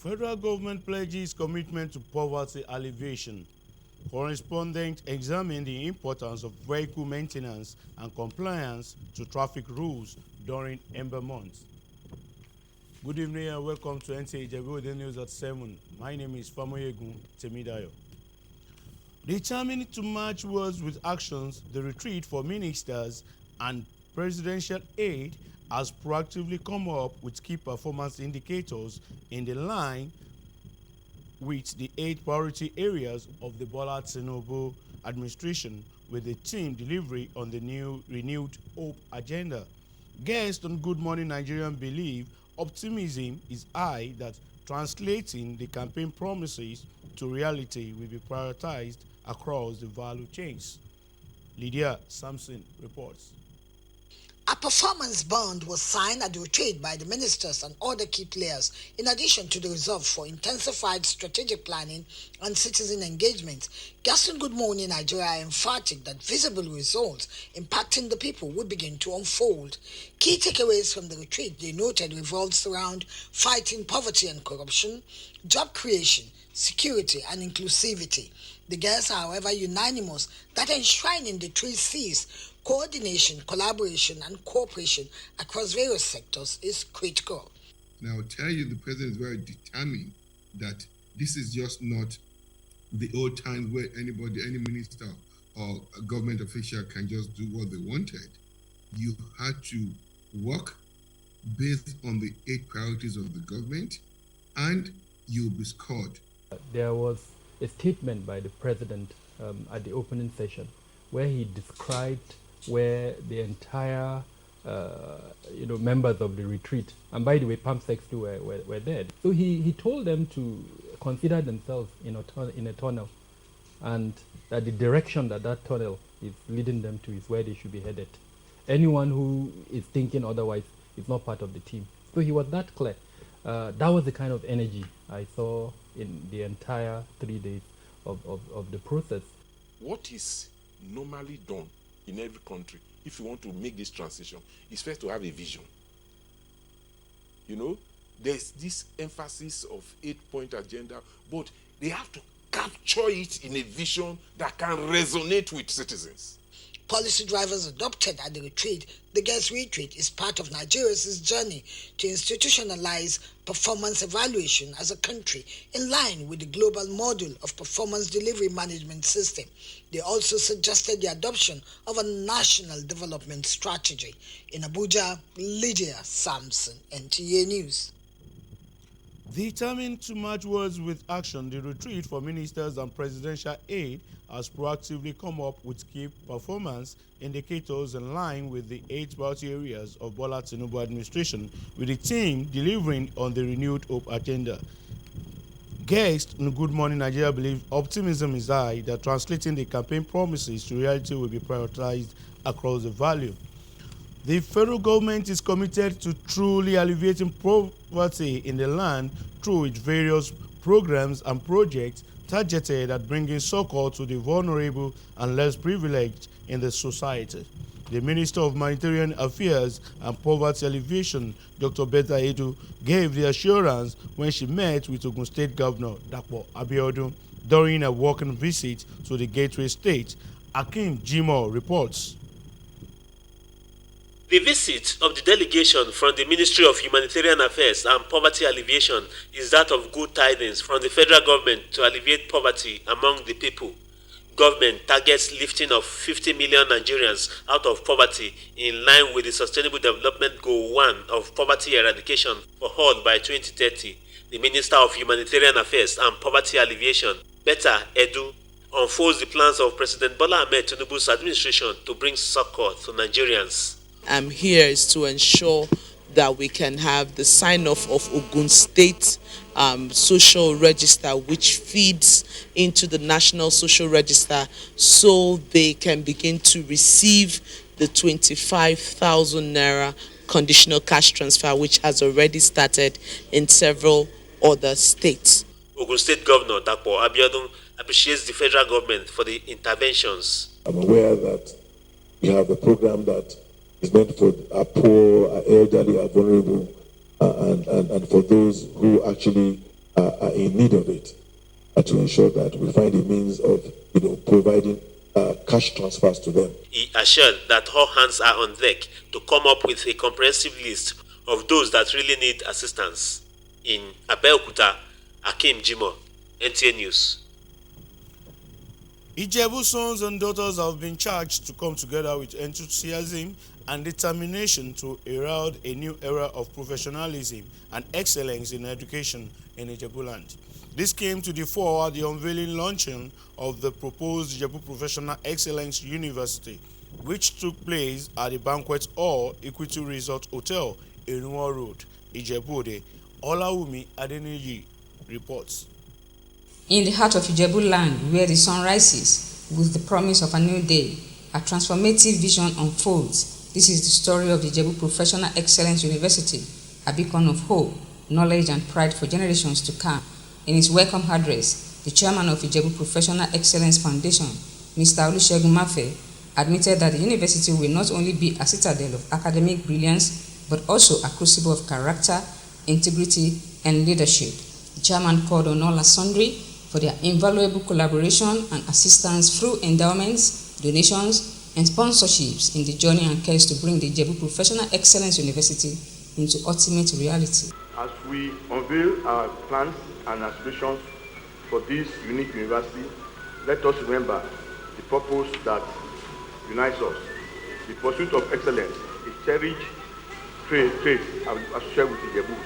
Federal government pledges commitment to poverty alleviation. Correspondent examined the importance of vehicle maintenance and compliance to traffic rules during Ember months. Good evening and welcome to NTA Ijebu News at 7. My name is Famoyegun Temidayo. Determined to match words with actions, the retreat for ministers and presidential aide has proactively come up with key performance indicators in the line with the 8 priority areas of the Bola Tinubu administration, with the team delivery on the new renewed hope agenda. Guests on Good Morning Nigerian believe optimism is high that translating the campaign promises to reality will be prioritized across the value chains. Lydia Sampson reports. A performance bond was signed at the retreat by the ministers and other key players, in addition to the resolve for intensified strategic planning and citizen engagement. Guests on Good Morning Nigeria are emphatic that visible results impacting the people will begin to unfold. Key takeaways from the retreat, they noted, revolves around fighting poverty and corruption, job creation, security and inclusivity. The guests are, however, unanimous that enshrining the 3 C's, coordination, collaboration, and cooperation across various sectors is critical. And I will tell you, the president is very determined that this is just not the old times where anybody, any minister or a government official can just do what they wanted. You had to work based on the 8 priorities of the government, and you'll be scored. There was a statement by the president at the opening session where he described where the entire members of the retreat, and by the way, PAMSEX too were there. So he told them to consider themselves in a tunnel, and that the direction that tunnel is leading them to is where they should be headed. Anyone who is thinking otherwise is not part of the team. So he was that clear. That was the kind of energy I saw in the entire 3 days of the process. What is normally done in every country, if you want to make this transition, is first to have a vision. You know, there's this emphasis of 8-point agenda, but they have to capture it in a vision that can resonate with citizens. Policy drivers adopted at the retreat, the guest retreat is part of Nigeria's journey to institutionalize performance evaluation as a country in line with the global model of performance delivery management system. They also suggested the adoption of a national development strategy. In Abuja, Lydia Sampson, NTA News. Determined to match words with action, the retreat for ministers and presidential aide has proactively come up with key performance indicators in line with the 8 priority areas of Bola Tinubu administration, with the team delivering on the renewed hope agenda. Guests on Good Morning Nigeria believe optimism is high that translating the campaign promises to reality will be prioritized across the value. The federal government is committed to truly alleviating poverty in the land through its various programs and projects targeted at bringing succor to the vulnerable and less privileged in the society. The Minister of Humanitarian Affairs and Poverty Alleviation, Dr. Betta Edu, gave the assurance when she met with Ogun State Governor Dapo Abiodun during a walking visit to the Gateway State. Akim Jimo reports. The visit of the delegation from the Ministry of Humanitarian Affairs and Poverty Alleviation is that of good tidings from the federal government to alleviate poverty among the people. Government targets lifting of 50 million Nigerians out of poverty in line with the Sustainable Development Goal 1 of poverty eradication for all by 2030. The Minister of Humanitarian Affairs and Poverty Alleviation, Betta Edu, unfolds the plans of President Bola Ahmed Tinubu's administration to bring succor to Nigerians. Here is to ensure that we can have the sign-off of Ogun State social register, which feeds into the National Social Register, so they can begin to receive the 25,000 naira conditional cash transfer, which has already started in several other states. Ogun State Governor Dapo Abiodun appreciates the federal government for the interventions. I'm aware that we have a program that is meant for our poor, our elderly, our vulnerable, and for those who actually are in need of it, to ensure that we find a means of, providing cash transfers to them. He assured that all hands are on deck to come up with a comprehensive list of those that really need assistance. In Abeokuta, Akim Jimo, NTA News. Ijebu sons and daughters have been charged to come together with enthusiasm and determination to herald a new era of professionalism and excellence in education in Ijebu land. This came to the fore at the unveiling launching of the proposed Ijebu Professional Excellence University, which took place at the Banquet Hall, Equity Resort Hotel, Iruwa Road, Ijebu-Ode. Olawumi Adeniji reports. In the heart of Ijebu land, where the sun rises with the promise of a new day, a transformative vision unfolds. This is the story of the Ijebu Professional Excellence University, a beacon of hope, knowledge and pride for generations to come. In his welcome address, the chairman of Ijebu Professional Excellence Foundation, Mr. Olusegun Mafe, admitted that the university will not only be a citadel of academic brilliance, but also a crucible of character, integrity, and leadership. The chairman called on all sundry for their invaluable collaboration and assistance through endowments, donations, and sponsorships in the journey and quest to bring the Ijebu Professional Excellence University into ultimate reality. As we unveil our plans and aspirations for this unique university, let us remember the purpose that unites us. The pursuit of excellence is cherished trait associated with Ijebu.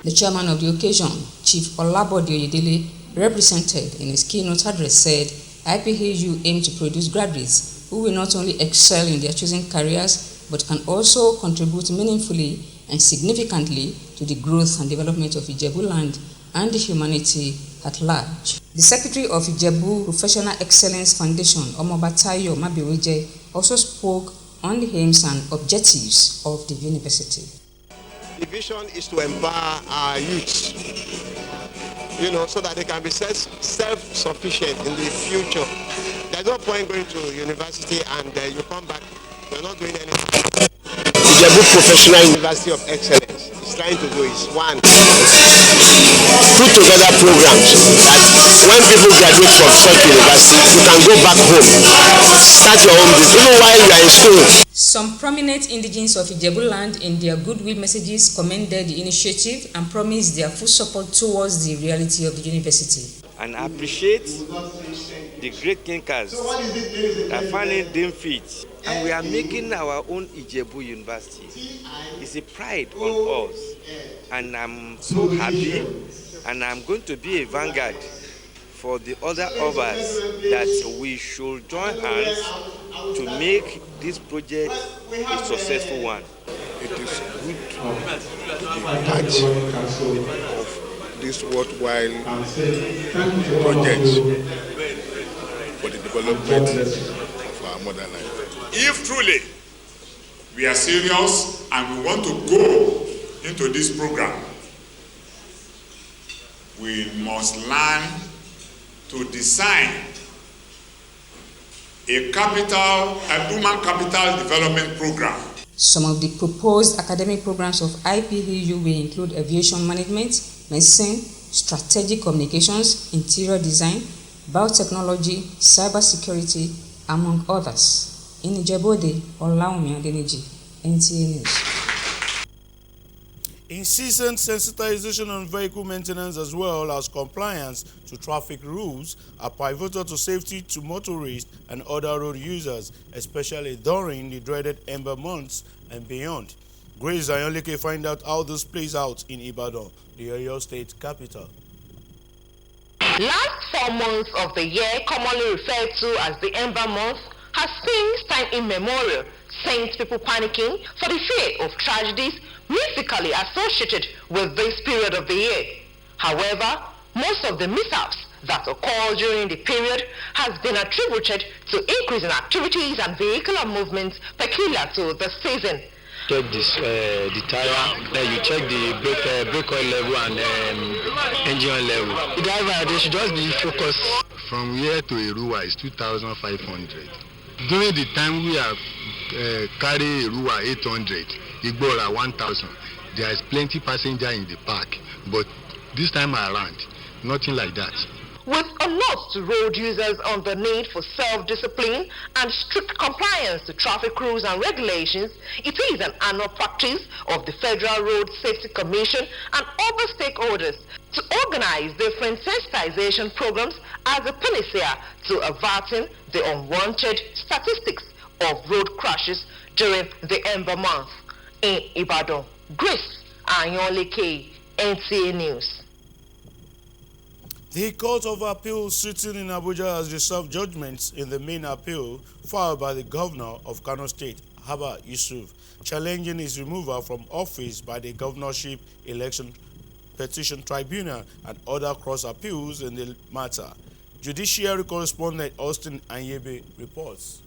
The chairman of the occasion, Chief Olabode Oyedele, represented in his keynote address, said IPHU aims to produce graduates who will not only excel in their chosen careers, but can also contribute meaningfully and significantly to the growth and development of Ijebu land and the humanity at large. The secretary of Ijebu Professional Excellence Foundation, Omobatayo Mabiweje, also spoke on the aims and objectives of the university. The vision is to empower our youth, so that they can be self-sufficient in the future. There's no point going to university and you come back, you're not doing anything. The Ijebu Professional University of Excellence is trying to do is one, put together programs that when people graduate from such university, you can go back home, start your own business, even while you are in school. Some prominent indigenes of Ijebu land in their goodwill messages commended the initiative and promised their full support towards the reality of the university. And appreciate the great thinkers that finally didn't fit. And we are making our own Ijebu University. It's a pride on us. And I'm so happy, and I'm going to be a vanguard for the other others that we should join hands to make this project a successful one. It is good to be part of this worthwhile project for the development of our modern life. If truly we are serious and we want to go into this program, we must learn to design a human capital development program. Some of the proposed academic programs of IPHU will include aviation management, medicine, strategic communications, interior design, biotechnology, cybersecurity, among others. In Ijebu-Ode, Olawumi Adeniji, NTA News. Incessant sensitization on vehicle maintenance as well as compliance to traffic rules are pivotal to safety to motorists and other road users, especially during the dreaded Ember months and beyond. Grace Ayonleke find out how this plays out in Ibadan, the Oyo State capital. Last 4 months of the year, commonly referred to as the Ember month, has since time immemorial sent people panicking for the fear of tragedies mystically associated with this period of the year. However, most of the mishaps that occur during the period has been attributed to increase in activities and vehicular movements peculiar to the season. Check this, the tire, then you check the brake oil level and engine oil level. The driver, they should just be focused. From here to Iruwa is 2,500. During the time we have carry Iruwa 800, Igbora 1,000. There is plenty passenger in the park, but this time around, Nothing like that. With a note to road users on the need for self-discipline and strict compliance to traffic rules and regulations, it is an annual practice of the Federal Road Safety Commission and other stakeholders to organize different sensitization programs as a panacea to averting the unwanted statistics of road crashes during the Ember month. In Ibadan, Grace Anyolike, NTA News. The Court of Appeal sitting in Abuja has reserved judgments in the main appeal filed by the Governor of Kano State, Abba Yusuf, challenging his removal from office by the Governorship Election Petition Tribunal and other cross appeals in the matter. Judiciary correspondent Austin Anyebe reports.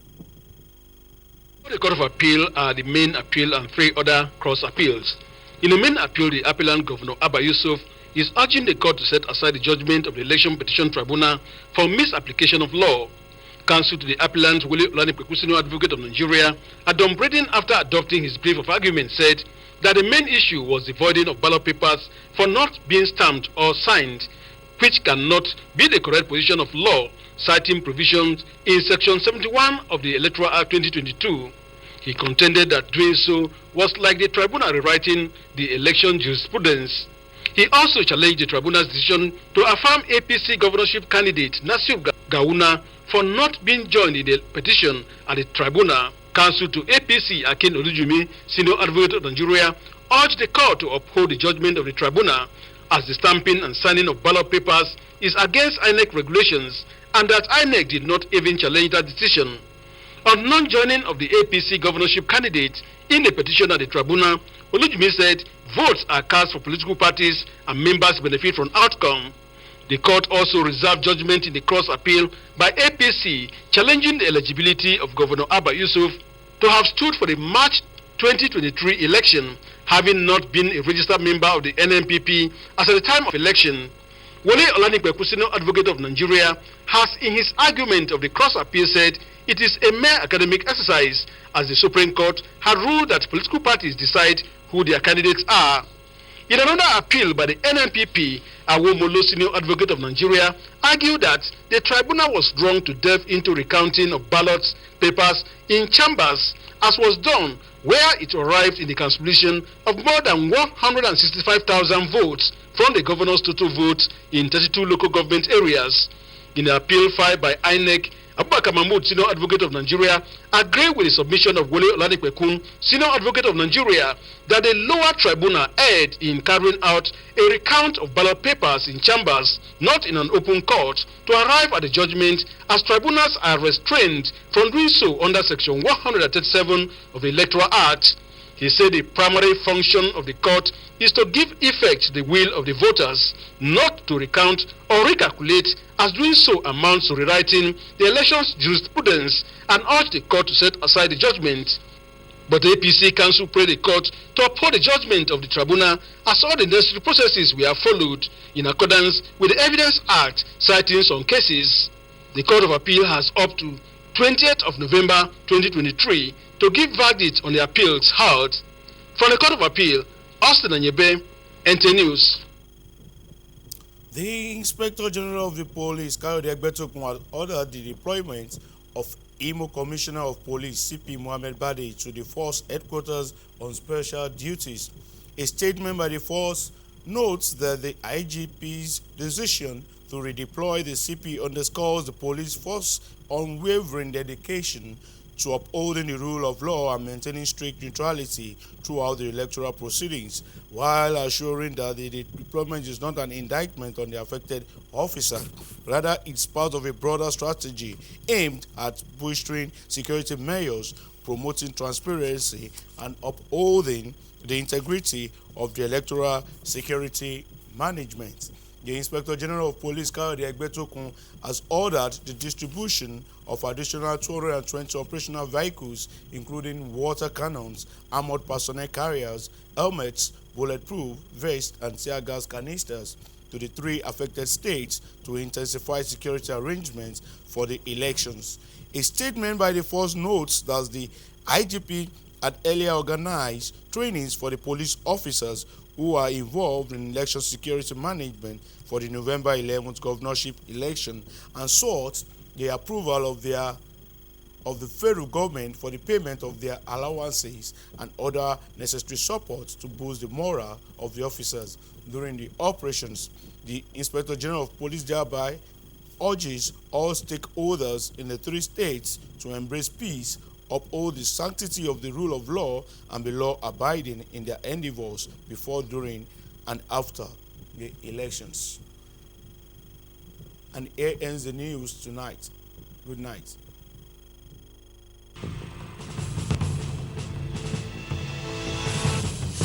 The Court of Appeal are the main appeal and 3 other cross appeals. In the main appeal, the appellant Governor Abba Yusuf is urging the court to set aside the judgment of the Election Petition Tribunal for misapplication of law. Counsel to the appellant, Wole Olanipekun, Advocate of Nigeria, Adam Braden, after adopting his brief of argument, said that the main issue was the voiding of ballot papers for not being stamped or signed, which cannot be the correct position of law, citing provisions in Section 71 of the Electoral Act 2022. He contended that doing so was like the tribunal rewriting the election jurisprudence. He also challenged the tribunal's decision to affirm APC governorship candidate Nasir Gawuna for not being joined in the petition at the tribunal. Counsel to APC Akin Olujumi, Senior Advocate of Nigeria, urged the court to uphold the judgment of the tribunal as the stamping and signing of ballot papers is against INEC regulations and that INEC did not even challenge that decision. On non-joining of the APC governorship candidate in the petition at the tribunal, Olujumi said votes are cast for political parties and members benefit from outcome. The court also reserved judgment in the cross appeal by APC challenging the eligibility of Governor Abba Yusuf to have stood for the March 2023 election, having not been a registered member of the NNPP as at the time of election. Wole Olanipekun, Advocate of Nigeria, has in his argument of the cross appeal said it is a mere academic exercise as the Supreme Court had ruled that political parties decide who their candidates are. In another appeal by the NNPP, Awomolo, Senior Advocate of Nigeria, argued that the tribunal was wrong to delve into recounting of ballots papers in chambers, as was done where it arrived in the cancellation of more than 165,000 votes from the governor's total votes in 32 local government areas. In the appeal filed by INEC, Abubakar Mahmood, Senior Advocate of Nigeria, agreed with the submission of Wole Olanipekun, Senior Advocate of Nigeria, that the lower tribunal erred in carrying out a recount of ballot papers in chambers, not in an open court, to arrive at the judgment, as tribunals are restrained from doing so under Section 137 of the Electoral Act. He said the primary function of the court is to give effect to the will of the voters, not to recount or recalculate, as doing so amounts to rewriting the elections jurisprudence, and urged the court to set aside the judgment. But the APC counsel prayed the court to uphold the judgment of the tribunal as all the necessary processes were followed in accordance with the Evidence Act, citing some cases. The Court of Appeal has up to 20th of November 2023 to give verdict on the appeals heard. From the Court of Appeal, Austin Anyebe, NTA News. The Inspector General of the Police, Kayode Egbetokun, has ordered the deployment of Imo Commissioner of Police, CP Mohammed Bade, to the force headquarters on special duties. A statement by the force notes that the IGP's decision to redeploy the CP underscores the police force's unwavering dedication to upholding the rule of law and maintaining strict neutrality throughout the electoral proceedings, while assuring that the deployment is not an indictment on the affected officer. Rather, it's part of a broader strategy aimed at bolstering security measures, promoting transparency, and upholding the integrity of the electoral security management. The Inspector General of Police, Kayode Egbetokun, has ordered the distribution of additional 220 operational vehicles, including water cannons, armored personnel carriers, helmets, bulletproof vests, and tear gas canisters to the 3 affected states to intensify security arrangements for the elections. A statement by the force notes that the IGP had earlier organized trainings for the police officers who are involved in election security management for the November 11th governorship election and sought the approval of the federal government for the payment of their allowances and other necessary support to boost the morale of the officers during the operations. The Inspector General of Police thereby urges all stakeholders in the 3 states to embrace peace, uphold the sanctity of the rule of law, and be law-abiding in their endeavors before, during, and after the elections. And here ends the news tonight. Good night.